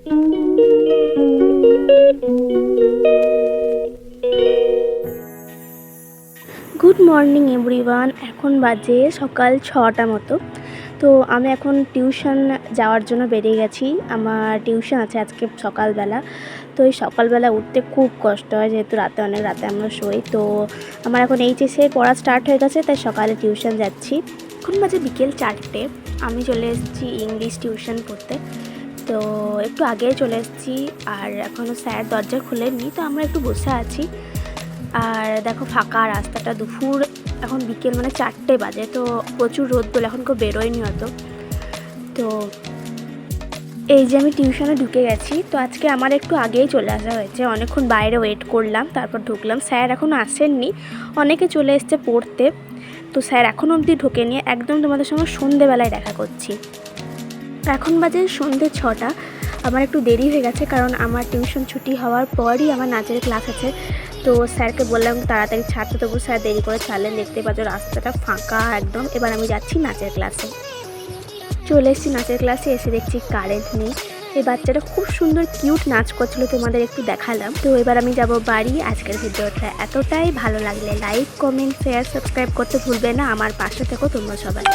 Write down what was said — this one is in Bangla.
Good morning everyone. এখন বাজে সকাল 6টা মতো। তো আমি এখন টিউশন যাওয়ার জন্য বেরিয়ে গেছি। আমার টিউশন আছে আজকে সকালবেলা। তো এই সকালবেলা উঠতে খুব কষ্ট হয়, যেহেতু অনেক রাতে আমরা শোই। তো আমার এখন এইচএসে পড়া স্টার্ট হয়ে গেছে, তাই সকালে টিউশন যাচ্ছি। এখন বাজে বিকেল 4টে। আমি চলে এসেছি ইংলিশ টিউশন পড়তে। তো একটু আগেই চলে এসেছি, আর এখনও স্যার দরজা খুলেনি, তো আমরা একটু বসে আছি। আর দেখো ফাঁকা রাস্তাটা, দুপুর এখন বিকেল মানে 4টে বাজে, তো প্রচুর রোদ বলে এখন কেউ বেরোয়নি অত। তো এই যে আমি টিউশনে ঢুকে গেছি। তো আজকে আমার একটু আগেই চলে আসা হয়েছে, অনেকক্ষণ বাইরে ওয়েট করলাম, তারপর ঢুকলাম। স্যার এখনও আসেননি, অনেকে চলে এসছে পড়তে। তো স্যার এখনও অবধি ঢোকেনি, একদম তোমাদের সঙ্গে সন্ধেবেলায় দেখা করছি। এখন বাজে সন্ধে 6টা। আমার একটু দেরি হয়ে গেছে, কারণ আমার টিউশন ছুটি হওয়ার পরই আমার নাচের ক্লাস আছে। তো স্যারকে বললাম তাড়াতাড়ি ছাড়তে, তবু স্যার দেরি করে ছাড়লেন। দেখতে পাচ্ছ রাস্তাটা ফাঁকা একদম। এবার আমি যাচ্ছি নাচের ক্লাসে। চলে এসেছি নাচের ক্লাসে, এসে দেখছি কারেন্ট নেই। এই বাচ্চাটা খুব সুন্দর কিউট নাচ করছিল, তোমাদের একটু দেখালাম। তো এবার আমি যাব বাড়ি। আজকের ভিডিওটা এতটাই, ভালো লাগলে লাইক, কমেন্ট, শেয়ার, সাবস্ক্রাইব করতে ভুলবে না। আমার পাশে থেকো তোমরা সবাই।